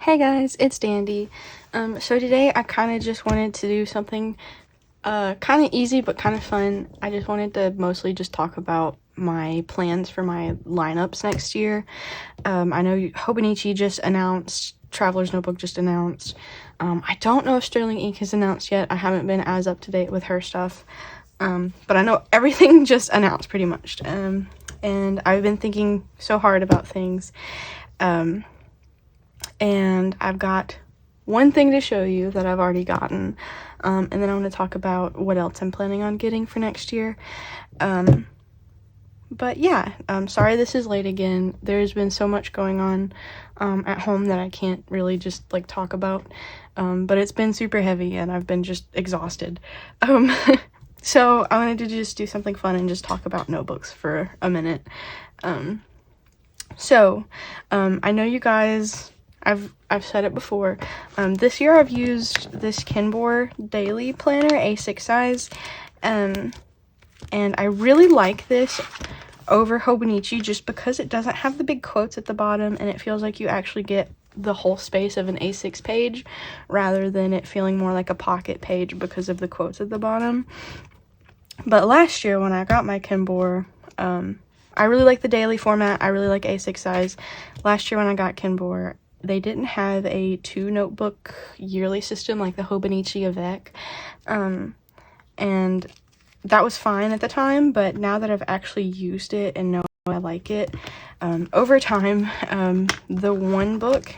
Hey guys, it's Dandy. So today I kind of just wanted to do something kind of easy but kind of fun. I just wanted to mostly just talk about my plans for my lineups next year. I know Hobonichi just announced, Traveler's Notebook just announced. I don't know if Sterling Ink has announced yet. I haven't been as up to date with her stuff. But I know everything just announced pretty much. And I've been thinking so hard about things. And I've got one thing to show you that I've already gotten, and then I'm going to talk about what else I'm planning on getting for next year. But yeah, sorry this is late again. There's been so much going on at home that I can't really just like talk about, but it's been super heavy and I've been just exhausted. So I wanted to just do something fun and just talk about notebooks for a minute. I know you guys, I've said it before. This year I've used this Kinbor daily planner, A6 size, and I really like this over Hobonichi just because it doesn't have the big quotes at the bottom and it feels like you actually get the whole space of an A6 page rather than it feeling more like a pocket page because of the quotes at the bottom. But last year when I got my Kinbor, I really like the daily format. I really like A6 size. Last year when I got Kinbor, they didn't have a 2-notebook yearly system like the Hobonichi Avec. And that was fine at the time, but now that I've actually used it and know I like it, over time, the one book,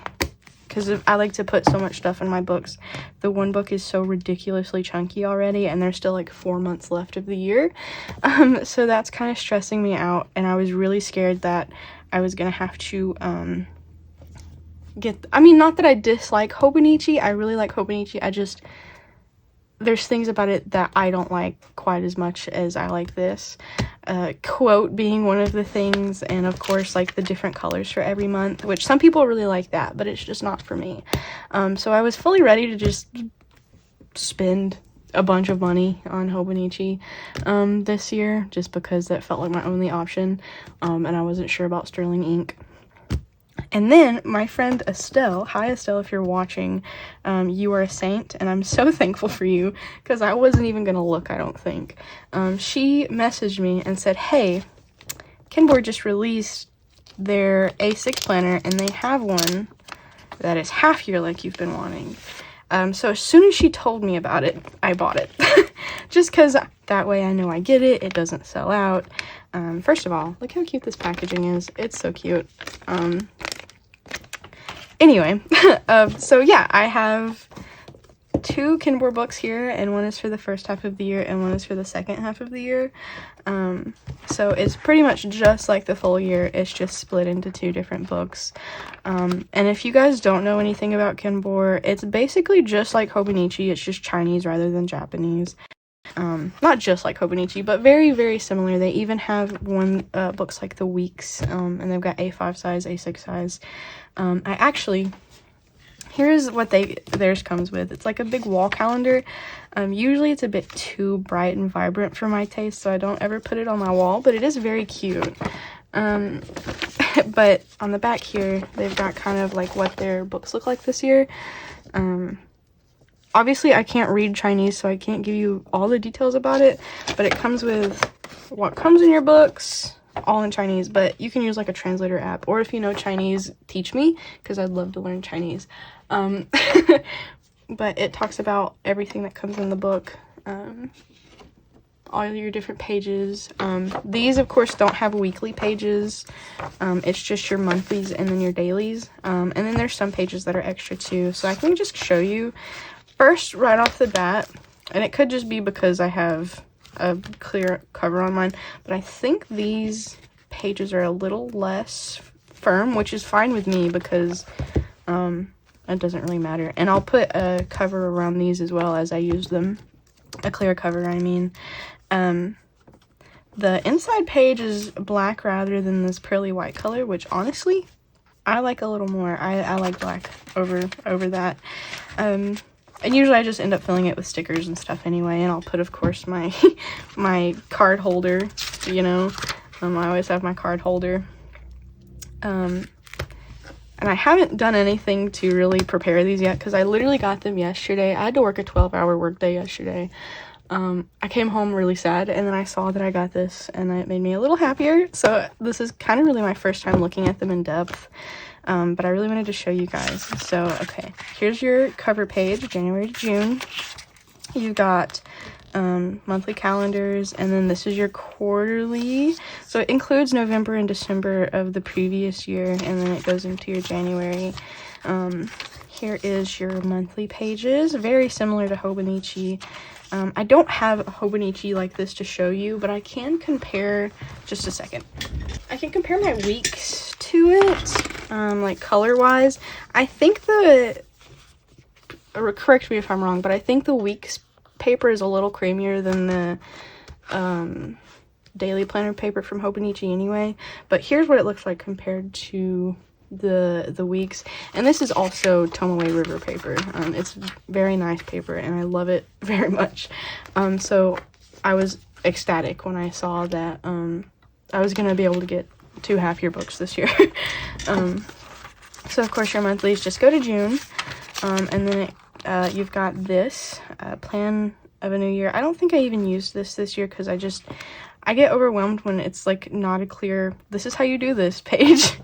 because I like to put so much stuff in my books, the one book is so ridiculously chunky already, and there's still like 4 months left of the year. So that's kind of stressing me out, and I was really scared that I was gonna have to, not that I dislike Hobonichi, I really like Hobonichi, there's things about it that I don't like quite as much as I like this. Quote being one of the things, and of course like the different colors for every month, which some people really like that, but it's just not for me. So I was fully ready to just spend a bunch of money on Hobonichi this year, just because that felt like my only option, and I wasn't sure about Sterling Ink. And then my friend Estelle, hi Estelle, if you're watching, you are a saint, and I'm so thankful for you, because I wasn't even gonna look, I don't think. She messaged me and said, hey, Kinbor just released their A6 planner, and they have one that is half year like you've been wanting. So as soon as she told me about it, I bought it. Just because that way I know I get it, it doesn't sell out. First of all, look how cute this packaging is. It's so cute. Anyway, so yeah, I have 2 Kinbor books here, and one is for the first half of the year and one is for the second half of the year. So it's pretty much just like the full year, it's just split into 2 different books. And if you guys don't know anything about Kinbor, it's basically just like Hobonichi, it's just Chinese rather than Japanese. Not just like Hobonichi, but very, very similar. They even have books like the weeks, and they've got A5 size, A6 size. Here's what theirs comes with. It's like a big wall calendar. Usually it's a bit too bright and vibrant for my taste, so I don't ever put it on my wall, but it is very cute. But on the back here, they've got kind of like what their books look like this year. Obviously, I can't read Chinese, so I can't give you all the details about it, but it comes with what comes in your books, all in Chinese, but you can use like a translator app, or if you know Chinese, teach me, because I'd love to learn Chinese. But it talks about everything that comes in the book, all your different pages. These, of course, don't have weekly pages. It's just your monthlies and then your dailies. And then there's some pages that are extra too, so I can just show you. First, right off the bat, and it could just be because I have a clear cover on mine, but I think these pages are a little less firm, which is fine with me because it doesn't really matter. And I'll put a cover around these as well as I use them. A clear cover, I mean. The inside page is black rather than this pearly white color, which honestly, I like a little more. I like black over that. And usually I just end up filling it with stickers and stuff anyway, and I'll put, of course, my my card holder, you know. I always have my card holder. And I haven't done anything to really prepare these yet because I literally got them yesterday. I had to work a 12-hour workday yesterday. I came home really sad, and then I saw that I got this, and it made me a little happier. So this is kind of really my first time looking at them in depth, but I really wanted to show you guys. So, okay, here's your cover page, January to June. You got monthly calendars, and then this is your quarterly. So it includes November and December of the previous year, and then it goes into your January. Here is your monthly pages, very similar to Hobonichi. I don't have a Hobonichi like this to show you, but I can compare, just a second. I can compare my weeks to it, like color-wise. I think correct me if I'm wrong, but I think the weeks paper is a little creamier than the daily planner paper from Hobonichi anyway. But here's what it looks like compared to the weeks, and this is also Tomoe River paper. It's very nice paper, and I love it very much. So I was ecstatic when I saw that I was gonna be able to get 2 half-year books this year. So of course your monthlies just go to June, and then you've got this plan of a new year. I don't think I even used this year because I get overwhelmed when it's like not a clear, this is how you do this page.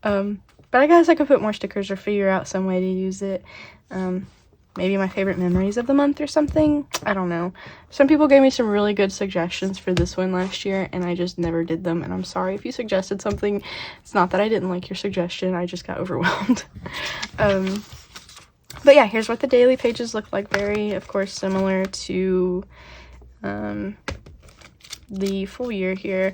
But I guess I could put more stickers or figure out some way to use it. Maybe my favorite memories of the month or something. I don't know. Some people gave me some really good suggestions for this one last year, and I just never did them. And I'm sorry if you suggested something. It's not that I didn't like your suggestion. I just got overwhelmed. But yeah, here's what the daily pages look like. Very, of course, similar to the full year here.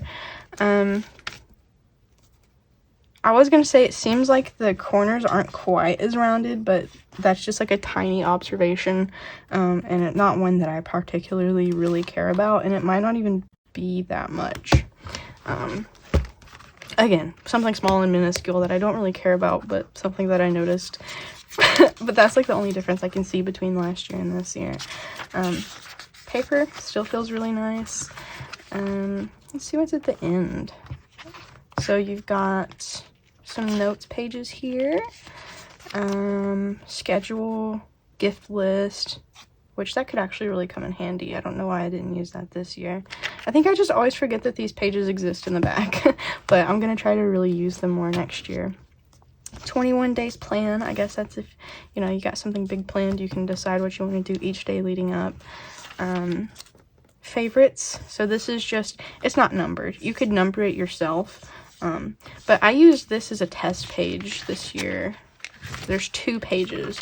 I was gonna say it seems like the corners aren't quite as rounded, but that's just like a tiny observation, and not one that I particularly really care about, and it might not even be that much. Again, something small and minuscule that I don't really care about, but something that I noticed. But that's like the only difference I can see between last year and this year. Paper still feels really nice. Let's see what's at the end. So you've got some notes pages here, schedule, gift list, which that could actually really come in handy. I don't know why I didn't use that this year. I think I just always forget that these pages exist in the back, but I'm gonna try to really use them more next year. 21 days plan. I guess that's if, you know, you got something big planned, you can decide what you want to do each day leading up. Favorites. So this is just, it's not numbered. You could number it yourself. But I used this as a test page this year. There's 2 pages,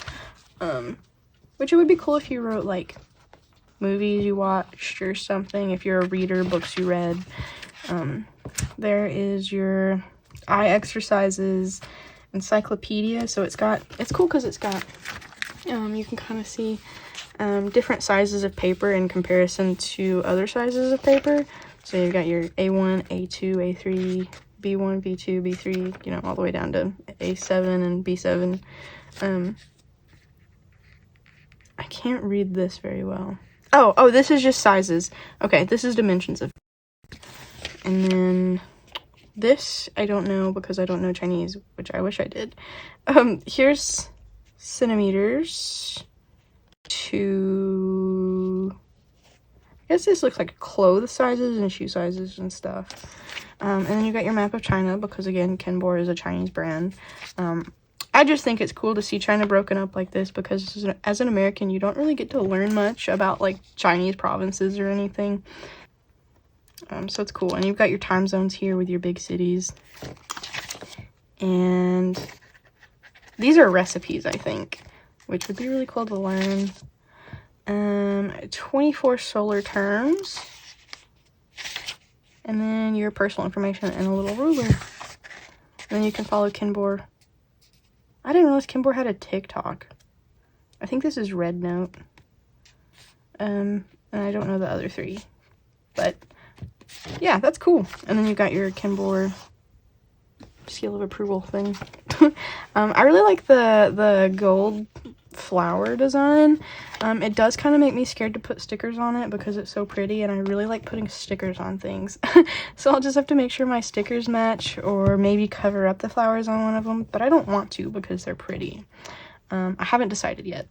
which it would be cool if you wrote like movies you watched or something, if you're a reader, books you read. There is your eye exercises encyclopedia. So it's cool because it's got you can kind of see different sizes of paper in comparison to other sizes of paper. So you've got your A1, A2, A3, B1, B2, B3, you know, all the way down to A7 and B7. I can't read this very well. Oh, this is just sizes. Okay, this is dimensions of. And then this, I don't know because I don't know Chinese, which I wish I did. Here's centimeters to, I guess this looks like clothes sizes and shoe sizes and stuff. And then you got your map of China because, again, Kinbor is a Chinese brand. I just think it's cool to see China broken up like this because as an American, you don't really get to learn much about, like, Chinese provinces or anything. So it's cool. And you've got your time zones here with your big cities. And these are recipes, I think, which would be really cool to learn. 24 solar terms. And then your personal information and a little ruler. And then you can follow Kinbor. I didn't realize Kinbor had a TikTok. I think this is Red Note. And I don't know the other 3. But yeah, that's cool. And then you got your Kinbor seal of approval thing. I really like the gold flower design. It does kind of make me scared to put stickers on it because it's so pretty, and I really like putting stickers on things. So I'll just have to make sure my stickers match, or maybe cover up the flowers on one of them, but I don't want to because they're pretty. I haven't decided yet.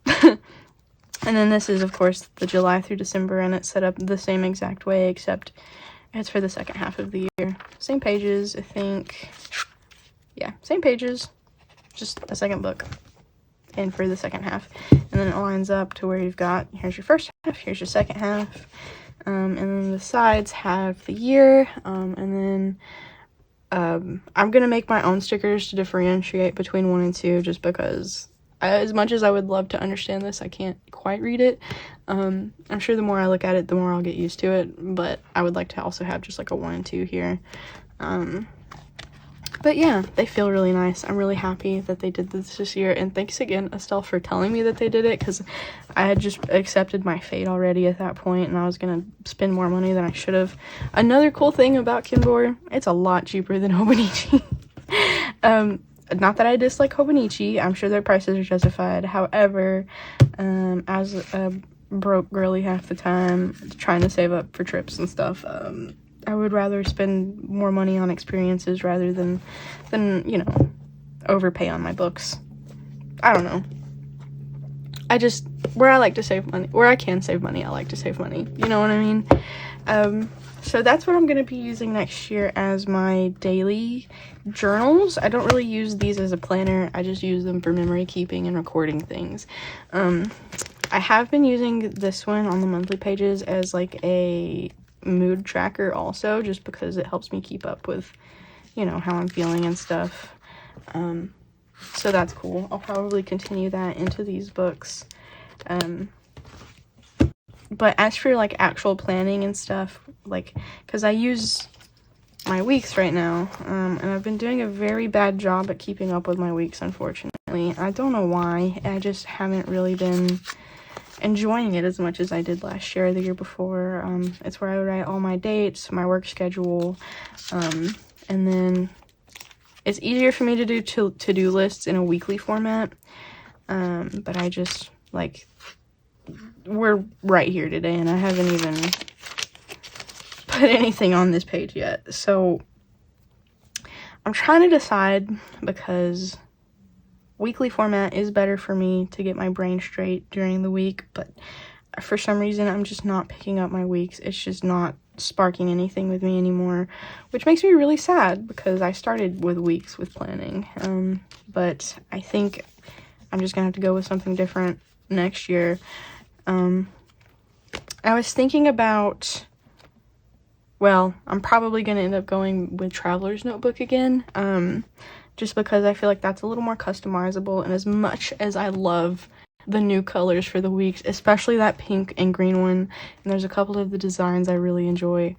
And then this is, of course, the July through December, and it's set up the same exact way, except it's for the second half of the year. Same pages, I think. Yeah, same pages, just a second book, and for the second half. And then it lines up to where you've got, here's your first half, here's your second half, and then the sides have the year, and then I'm gonna make my own stickers to differentiate between 1 and 2, just because as much as I would love to understand this, I can't quite read it. I'm sure the more I look at it, the more I'll get used to it, but I would like to also have just like a 1 and 2 here. But yeah, they feel really nice. I'm really happy that they did this year, and thanks again, Estelle, for telling me that they did it, because I had just accepted my fate already at that point, and I was gonna spend more money than I should have. Another cool thing about Kinbor, it's a lot cheaper than Hobonichi. Not that I dislike Hobonichi, I'm sure their prices are justified. However, as a broke girly half the time, trying to save up for trips and stuff, I would rather spend more money on experiences rather than you know, overpay on my books. I don't know. I just, where I like to save money, where I can save money, I like to save money. You know what I mean? So that's what I'm going to be using next year as my daily journals. I don't really use these as a planner. I just use them for memory keeping and recording things. I have been using this one on the monthly pages as like a mood tracker also, just because it helps me keep up with, you know, how I'm feeling and stuff. So that's cool. I'll probably continue that into these books. But as for like actual planning and stuff, like, because I use my weeks right now, and I've been doing a very bad job at keeping up with my weeks, unfortunately. I don't know why. I just haven't really been enjoying it as much as I did last year or the year before. It's where I write all my dates, my work schedule, and then it's easier for me to do to-do lists in a weekly format. But I just, like, we're right here today, and I haven't even put anything on this page yet. So I'm trying to decide, because weekly format is better for me to get my brain straight during the week, but for some reason I'm just not picking up my weeks. It's just not sparking anything with me anymore, which makes me really sad, because I started with weeks with planning. But I think I'm just gonna have to go with something different next year. I was thinking about, well, I'm probably gonna end up going with Traveler's Notebook again, just because I feel like that's a little more customizable, and as much as I love the new colors for the weeks, especially that pink and green one, and there's a couple of the designs I really enjoy,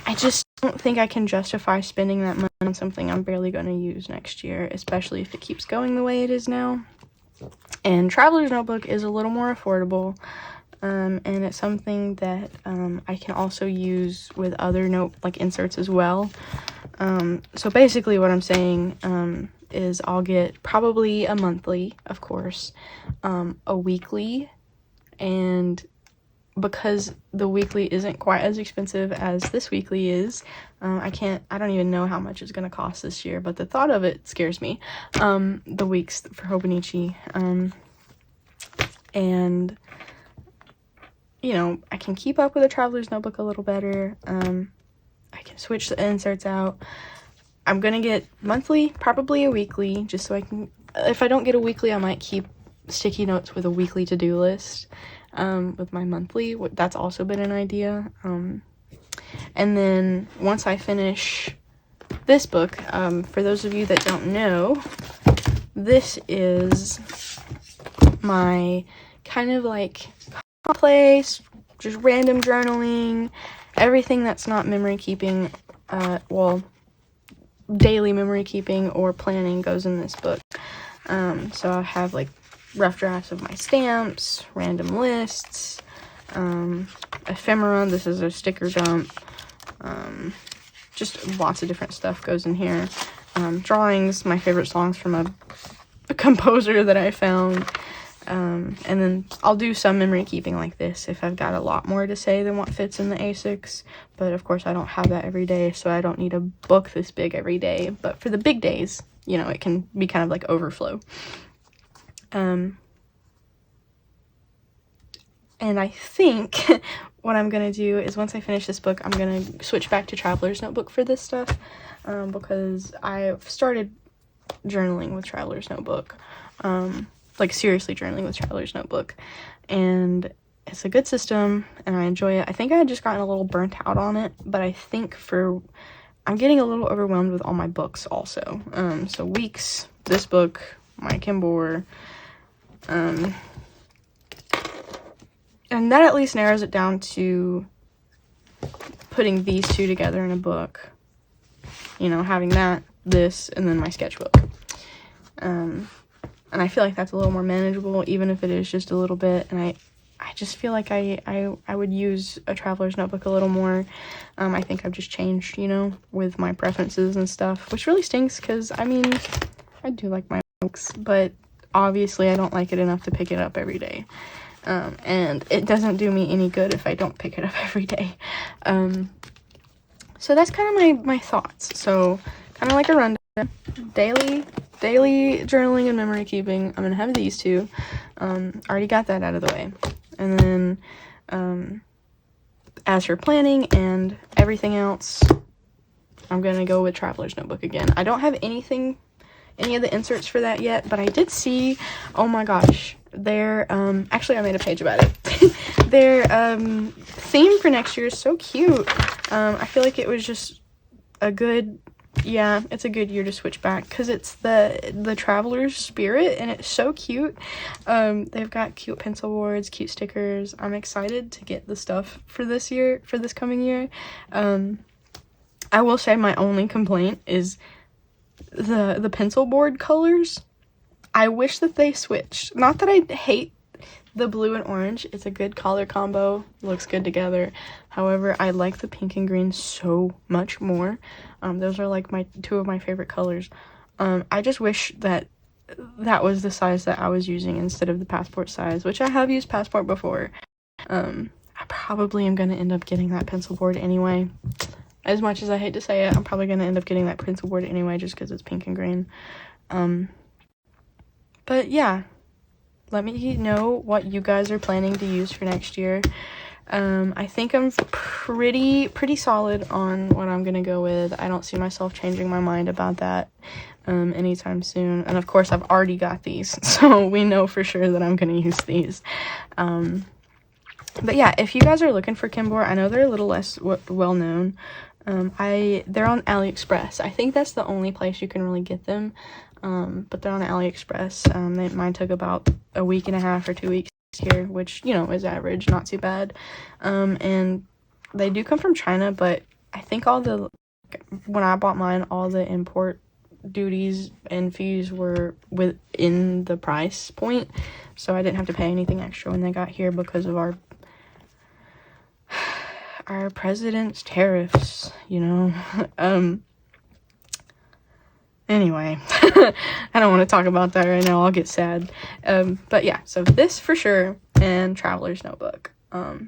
I just don't think I can justify spending that money on something I'm barely going to use next year, especially if it keeps going the way it is now. And Traveler's Notebook is a little more affordable, and it's something that I can also use with other like inserts as well. So basically what I'm saying is I'll get probably a monthly, of course, a weekly, and because the weekly isn't quite as expensive as this weekly is, I don't even know how much it's gonna cost this year, but the thought of it scares me. The weeks for Hobonichi, and you know, I can keep up with the Traveler's Notebook a little better. I can switch the inserts out. I'm gonna get monthly, probably a weekly, just so I can, if I don't get a weekly, I might keep sticky notes with a weekly to-do list. With my monthly, that's also been an idea. And then once I finish this book, for those of you that don't know, this is my kind of like place, just random journaling, everything that's not memory keeping, well, daily memory keeping or planning goes in this book. So I have like rough drafts of my stamps, random lists, ephemera, this is a sticker dump, just lots of different stuff goes in here. Drawings, my favorite songs from a composer that I found. And then I'll do some memory keeping like this if I've got a lot more to say than what fits in the A6. But of course I don't have that every day, so I don't need a book this big every day. But for the big days, you know, it can be kind of like overflow. And I think what I'm gonna do is once I finish this book, I'm gonna switch back to Traveler's Notebook for this stuff, because I've started journaling with Traveler's Notebook, like seriously journaling with Traveler's Notebook, and it's a good system and I enjoy it. I think I had just gotten a little burnt out on it, but I think I'm getting a little overwhelmed with all my books also. So Weeks, this book, my Kinbor, and that at least narrows it down to putting these two together in a book. You know, having that, this, and then my sketchbook. And I feel like that's a little more manageable, even if it is just a little bit. And I just feel like I would use a Traveler's Notebook a little more. I think I've just changed, you know, with my preferences and stuff, which really stinks because, I mean, I do like my books, but obviously I don't like it enough to pick it up every day. And it doesn't do me any good if I don't pick it up every day. So that's kind of my thoughts. So kind of like a rundown. Daily journaling and memory keeping. I'm gonna have these two. Already got that out of the way. And then as for planning and everything else, I'm gonna go with Traveler's Notebook again. I don't have any of the inserts for that yet, but I did see, oh my gosh, their actually I made a page about it. Their theme for next year is so cute. I feel like it was just it's a good year to switch back because it's the traveler's spirit and it's so cute. They've got cute pencil boards, cute stickers. I'm excited to get the stuff for this coming year. I will say my only complaint is the pencil board colors. I wish that they switched. Not that I hate the blue and orange. It's a good color combo. Looks good together. However, I like the pink and green so much more. Those are like two of my favorite colors. I just wish that was the size that I was using instead of the Passport size, which I have used Passport before. I probably am going to end up getting that pencil board anyway. As much as I hate to say it, I'm probably going to end up getting that pencil board anyway just because it's pink and green. But yeah, let me know what you guys are planning to use for next year. I think I'm pretty solid on what I'm gonna go with. I don't see myself changing my mind about that anytime soon. And of course, I've already got these, so we know for sure that I'm gonna use these. But yeah, if you guys are looking for Kinbor, I know they're a little less well known. They're on AliExpress. I think that's the only place you can really get them. But they're on AliExpress. Mine took about a week and a half or 2 weeks here, which, you know, is average, not too bad. And they do come from China, but I think when I bought mine, all the import duties and fees were within the price point, so I didn't have to pay anything extra when they got here because of our president's tariffs, you know. Anyway, I don't want to talk about that right now. I'll get sad. But yeah, so this for sure, and Traveler's Notebook. I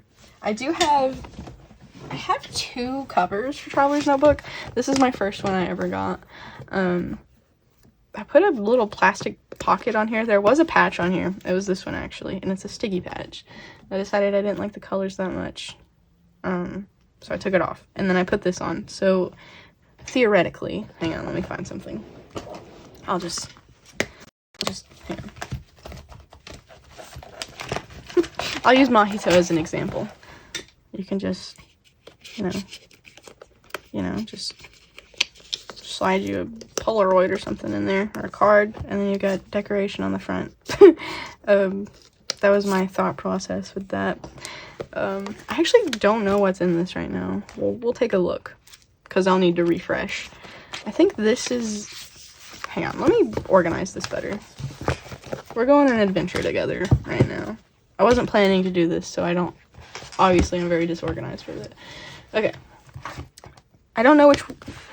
have 2 covers for Traveler's Notebook. This is my first one I ever got. I put a little plastic pocket on here. There was a patch on here. It was this one actually, and it's a sticky patch. I decided I didn't like the colors that much, so I took it off, and then I put this on. So theoretically, hang on, let me find something. I'll just hang on. I'll use Mojito as an example. You can just, you know, just slide you a Polaroid or something in there, or a card, and then you got decoration on the front. That was my thought process with that. I actually don't know what's in this right now. We'll take a look, because I'll need to refresh. I think this is... Hang on, let me organize this better. We're going on an adventure together right now. I wasn't planning to do this, so I don't... Obviously, I'm very disorganized with it. Okay. I don't know which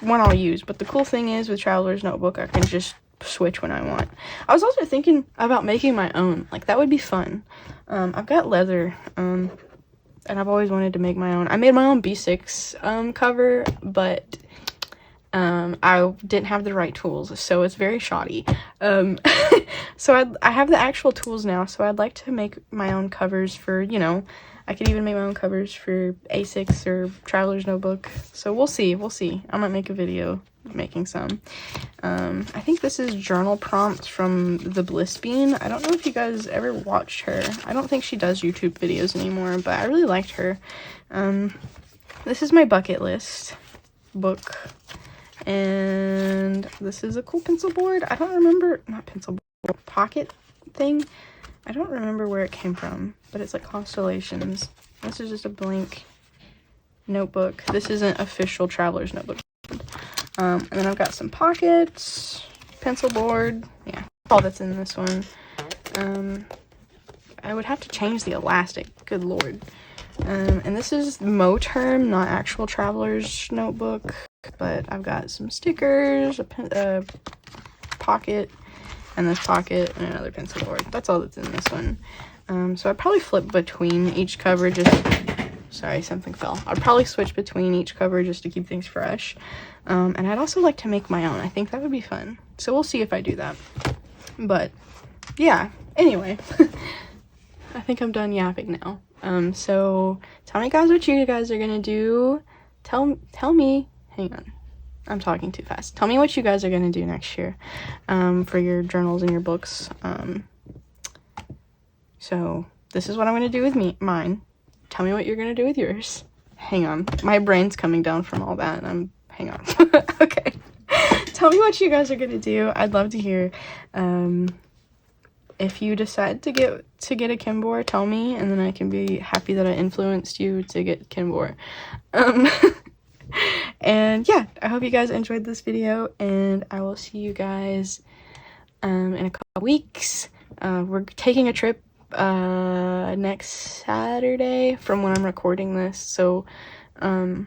one I'll use, but the cool thing is with Traveler's Notebook, I can just switch when I want. I was also thinking about making my own. Like, that would be fun. I've got leather, and I've always wanted to make my own. I made my own B6 cover, but I didn't have the right tools, so it's very shoddy. So I have the actual tools now, so I'd like to make my own covers for, you know, I could even make my own covers for A6 or Traveler's Notebook. So we'll see. I might make a video making some. I think this is journal prompts from the Bliss Bean. I don't know if you guys ever watched her. I don't think she does YouTube videos anymore, but I really liked her. This is my bucket list book. And this is a cool pencil board. I don't remember, not pencil board, pocket thing. I don't remember where it came from, but it's like constellations. This is just a blank notebook. This isn't official Traveler's Notebook. And then I've got some pockets, pencil board. Yeah, all that's in this one. I would have to change the elastic. Good lord. And this is Mo Term, not actual Traveler's Notebook. But I've got some stickers, a pocket, and this pocket, and another pencil board. That's all that's in this one. So I'd probably flip between each cover sorry, something fell. I'd probably switch between each cover just to keep things fresh. And I'd also like to make my own. I think that would be fun. So we'll see if I do that. But, yeah. Anyway. I think I'm done yapping now. So tell me guys what you guys are gonna do. Tell me. Hang on. I'm talking too fast. Tell me what you guys are going to do next year for your journals and your books. So this is what I'm going to do with mine. Tell me what you're going to do with yours. Hang on. My brain's coming down from all that. And hang on. Okay. Tell me what you guys are going to do. I'd love to hear. If you decide to get a Kinbor, tell me. And then I can be happy that I influenced you to get Kinbor. And yeah, I hope you guys enjoyed this video, and I will see you guys in a couple weeks. We're taking a trip next Saturday from when I'm recording this, so I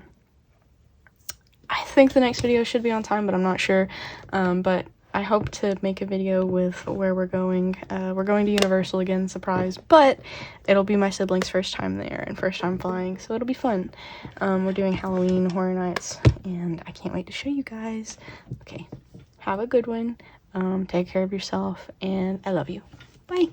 think the next video should be on time, but I'm not sure. But I hope to make a video with where we're going. We're going to Universal again, surprise, but it'll be my siblings' first time there and first time flying, so it'll be fun. We're doing Halloween Horror Nights, and I can't wait to show you guys. Okay, have a good one. Take care of yourself, and I love you. Bye.